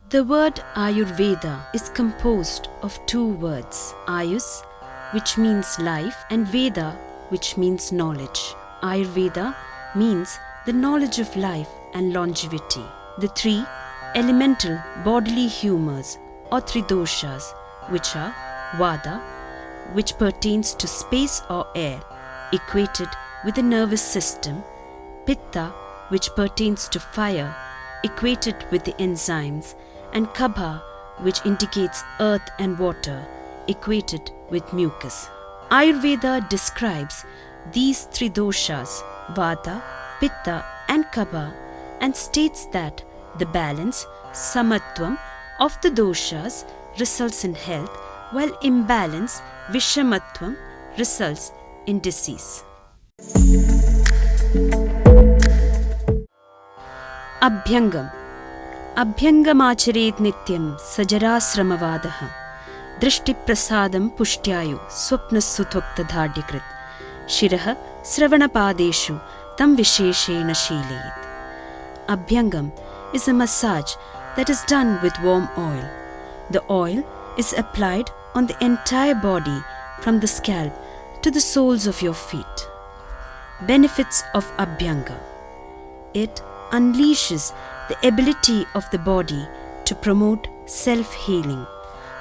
The word Ayurveda is composed of two words, Ayus, which means life, and Veda, which means knowledge. Ayurveda means the knowledge of life and longevity. The three elemental bodily humors or Three Doshas, which are Vata, which pertains to space or air, equated with the nervous system, Pitta, which pertains to fire, equated with the enzymes, and Kapha, which indicates earth and water, equated with mucus. Ayurveda describes these three doshas, Vata, Pitta and Kapha, and states that the balance, samatvam, of the doshas results in health, while imbalance, vishamatvam, results in disease. Abhyangam. Abhyangamacharet nityam sajarasramavadaha drishtiprasadam pushtyayu swapnasutvakta shiraha sravanapadeshu tam visheshena shilayet. Abhyangam is a massage that is done with warm oil. The oil is applied on the entire body from the scalp to the soles of your feet. Benefits of Abhyanga. It unleashes the ability of the body to promote self-healing.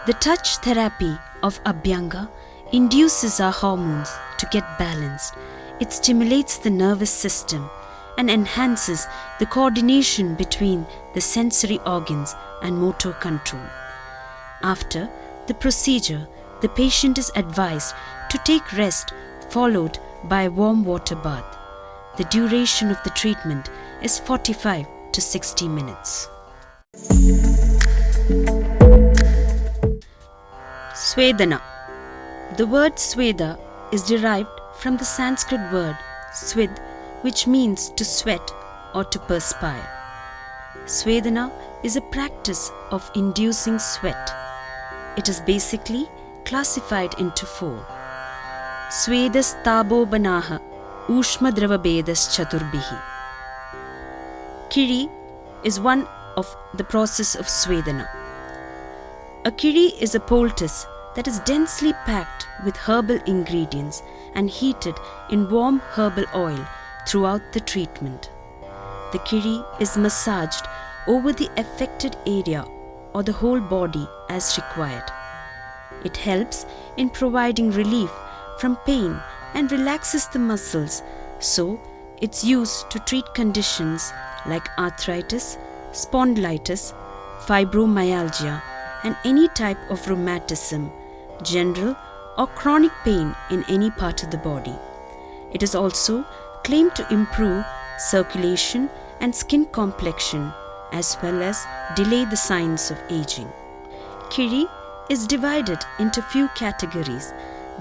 The touch therapy of Abhyanga induces our hormones to get balanced. It stimulates the nervous system and enhances the coordination between the sensory organs and motor control. After the procedure, the patient is advised to take rest followed by a warm water bath. The duration of the treatment is 45 to 60 minutes. Swedana. The word Sweda is derived from the Sanskrit word swid, which means to sweat or to perspire. Swedana is a practice of inducing sweat. It is basically classified into four. Swedas tabo banaha ushmadravabedas chaturbihi. Kiri is one of the process of Swedana. A Kiri is a poultice that is densely packed with herbal ingredients and heated in warm herbal oil throughout the treatment. The Kiri is massaged over the affected area or the whole body as required. It helps in providing relief from pain and relaxes the muscles, so it's used to treat conditions like arthritis, spondylitis, fibromyalgia, and any type of rheumatism, general or chronic pain in any part of the body. It is also claimed to improve circulation and skin complexion as well as delay the signs of aging. Kiri is divided into few categories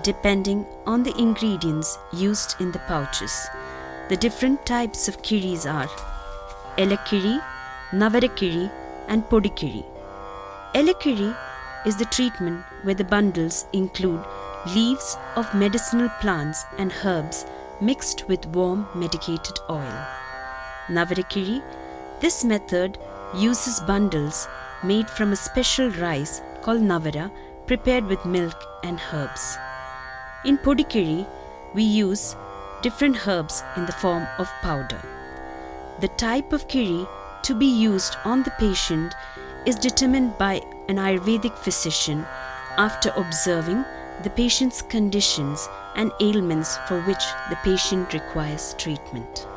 depending on the ingredients used in the pouches. The different types of Kiris are Kiri, Kiri, and Kiri. Kiri is the treatment where the bundles include leaves of medicinal plants and herbs mixed with warm medicated oil. Kiri, this method uses bundles made from a special rice called navara prepared with milk and herbs. In Kiri, we use different herbs in the form of powder. The type of Kiri to be used on the patient is determined by an Ayurvedic physician after observing the patient's conditions and ailments for which the patient requires treatment.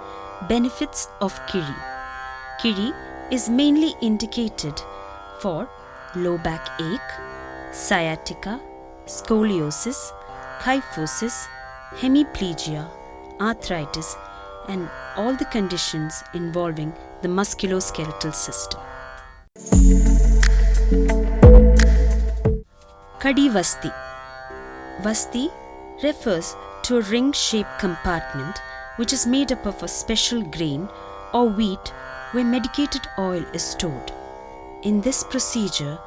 Benefits of Kiri. Kiri is mainly indicated for low back ache, sciatica, scoliosis, kyphosis, hemiplegia, arthritis, and all the conditions involving the musculoskeletal system. Kadi Vasti. Vasti refers to a ring-shaped compartment which is made up of a special grain or wheat where medicated oil is stored. In this procedure,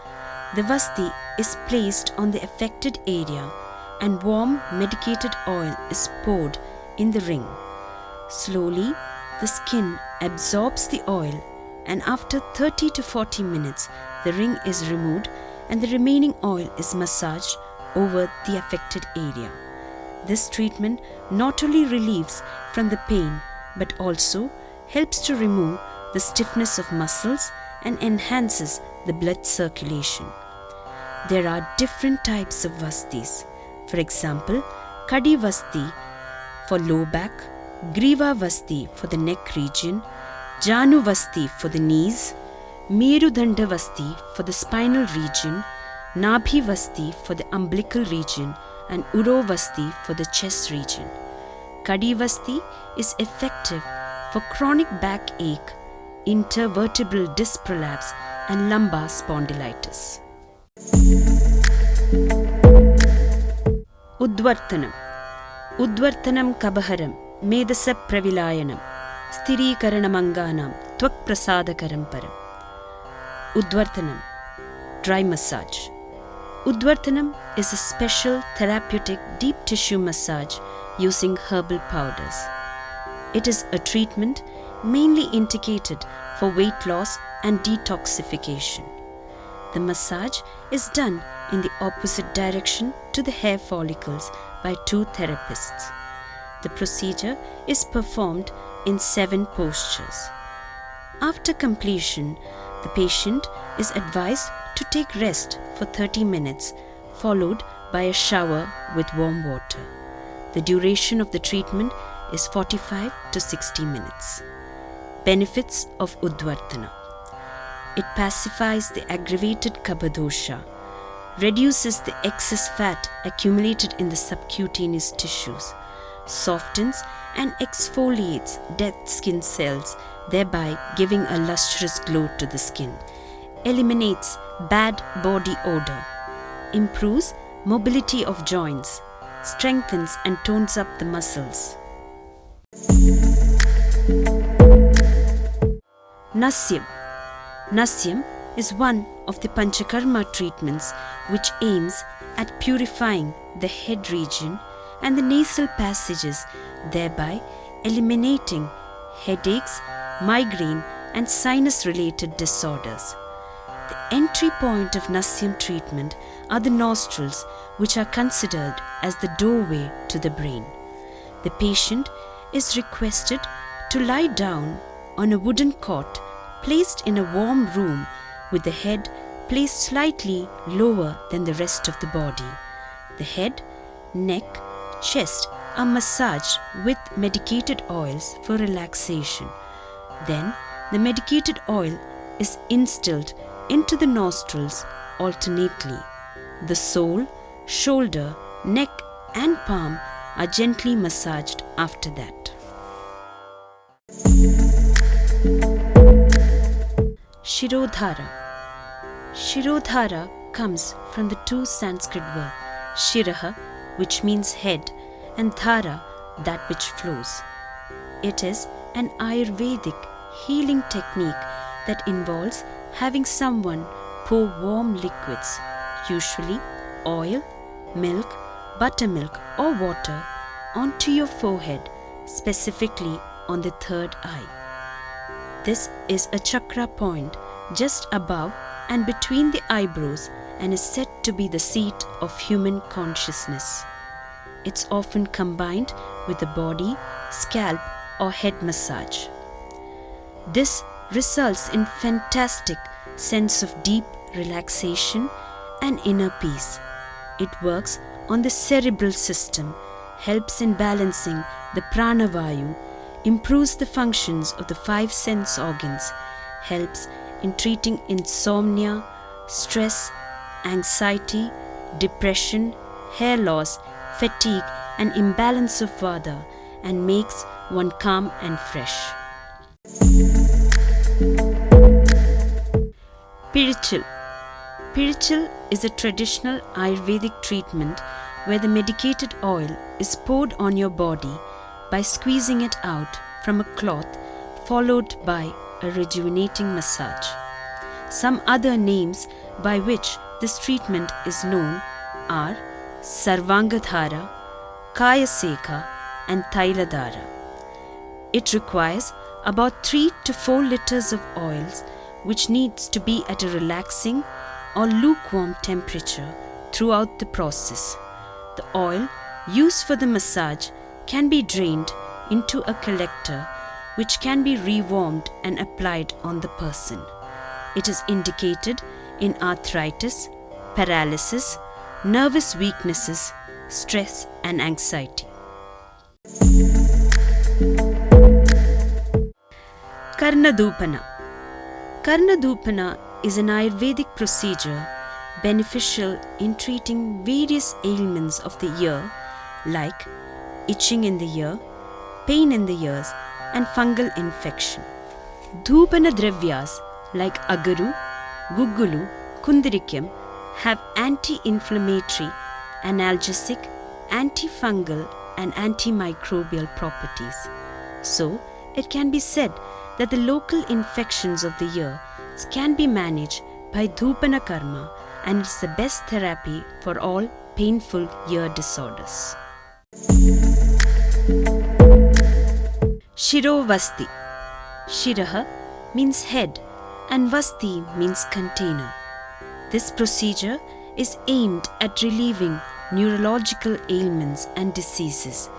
the Vasti is placed on the affected area and warm medicated oil is poured in the ring. Slowly, the skin absorbs the oil, and after 30 to 40 minutes, the ring is removed and the remaining oil is massaged over the affected area. This treatment not only relieves from the pain but also helps to remove the stiffness of muscles and enhances the blood circulation. There are different types of Vastis. For example, Kadi Vasti for low back, Griva Vasti for the neck region, Janu Vasti for the knees, Merudanda Vasti for the spinal region, Nabhi Vasti for the umbilical region, and Uro Vasti for the chest region. Kadi Vasti is effective for chronic backache, intervertebral disc prolapse, and lumbar spondylitis. Uddvartanam. Uddvartanam Kabaharam Medasa Pravilayanam Sthirikaramanganam Tvak Prasadakaram Param. Uddvartanam, dry massage. Uddvartanam is a special therapeutic deep tissue massage using herbal powders. It is a treatment mainly indicated for weight loss and detoxification. The massage is done in the opposite direction to the hair follicles by two therapists. The procedure is performed in 7 postures. After completion, the patient is advised to take rest for 30 minutes, followed by a shower with warm water. The duration of the treatment is 45 to 60 minutes. Benefits of Uddvartana. It pacifies the aggravated Kapha dosha, reduces the excess fat accumulated in the subcutaneous tissues, softens and exfoliates dead skin cells, thereby giving a lustrous glow to the skin, eliminates bad body odor, improves mobility of joints, strengthens and tones up the muscles. Nasyam. Nasyam is one of the Panchakarma treatments which aims at purifying the head region and the nasal passages, thereby eliminating headaches, migraine, and sinus-related disorders. The entry point of Nasyam treatment are the nostrils, which are considered as the doorway to the brain. The patient is requested to lie down on a wooden cot placed in a warm room with the head placed slightly lower than the rest of the body. The head, neck, chest are massaged with medicated oils for relaxation. Then the medicated oil is instilled into the nostrils alternately. The sole, shoulder, neck and palm are gently massaged after that. Shirodhara. Shirodhara comes from the two Sanskrit words Shiraha, which means head, and Dhara, that which flows. It is an Ayurvedic healing technique that involves having someone pour warm liquids, usually oil, milk, buttermilk or water, onto your forehead, specifically on the third eye. This is a chakra point just above and between the eyebrows and is said to be the seat of human consciousness. It's often combined with a body, scalp or head massage. This results in fantastic sense of deep relaxation and inner peace. It works on the cerebral system, helps in balancing the pranavayu, improves the functions of the 5 sense organs, helps in treating insomnia, stress, anxiety, depression, hair loss, fatigue and imbalance of Vata, and makes one calm and fresh. Pirchil. Pirchil is a traditional Ayurvedic treatment where the medicated oil is poured on your body by squeezing it out from a cloth, followed by a rejuvenating massage. Some other names by which this treatment is known are Sarvangadhara, Kayaseka and Thailadhara. It requires about 3 to 4 liters of oils, which needs to be at a relaxing or lukewarm temperature throughout the process. The oil used for the massage can be drained into a collector, which can be rewarmed and applied on the person. It is indicated in arthritis, paralysis, nervous weaknesses, stress and anxiety. Karnadupana. Karnadupana is an Ayurvedic procedure beneficial in treating various ailments of the ear like itching in the ear, pain in the ears and fungal infection. Dhupana dravyas like agaru, guggulu, kundirikyam have anti-inflammatory, analgesic, antifungal and antimicrobial properties. So, it can be said that the local infections of the ear can be managed by Dhupana Karma, and it's the best therapy for all painful ear disorders. Shiro Vasti. Shiraha means head and Vasti means container. This procedure is aimed at relieving neurological ailments and diseases,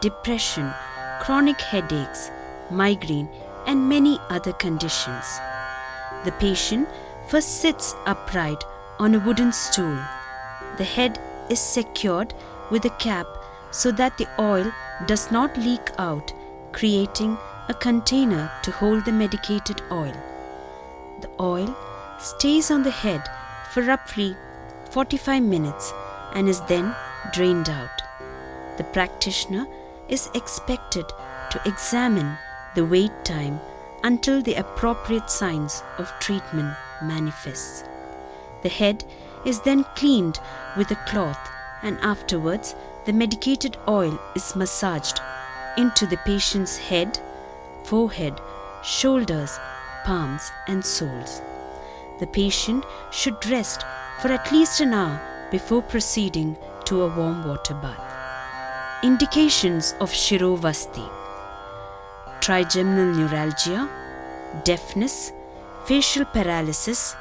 depression, chronic headaches, migraine, and many other conditions. The patient first sits upright on a wooden stool. The head is secured with a cap so that the oil does not leak out, creating a container to hold the medicated oil. The oil stays on the head for roughly 45 minutes and is then drained out. The practitioner is expected to examine the wait time until the appropriate signs of treatment manifests. The head is then cleaned with a cloth and afterwards the medicated oil is massaged into the patient's head, forehead, shoulders, palms and soles. The patient should rest for at least an hour before proceeding to a warm water bath. Indications of Shiro Vasti: trigeminal neuralgia, deafness, facial paralysis,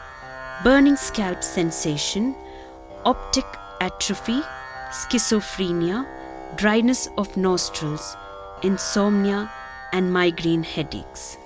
burning scalp sensation, optic atrophy, schizophrenia, dryness of nostrils, insomnia and migraine headaches.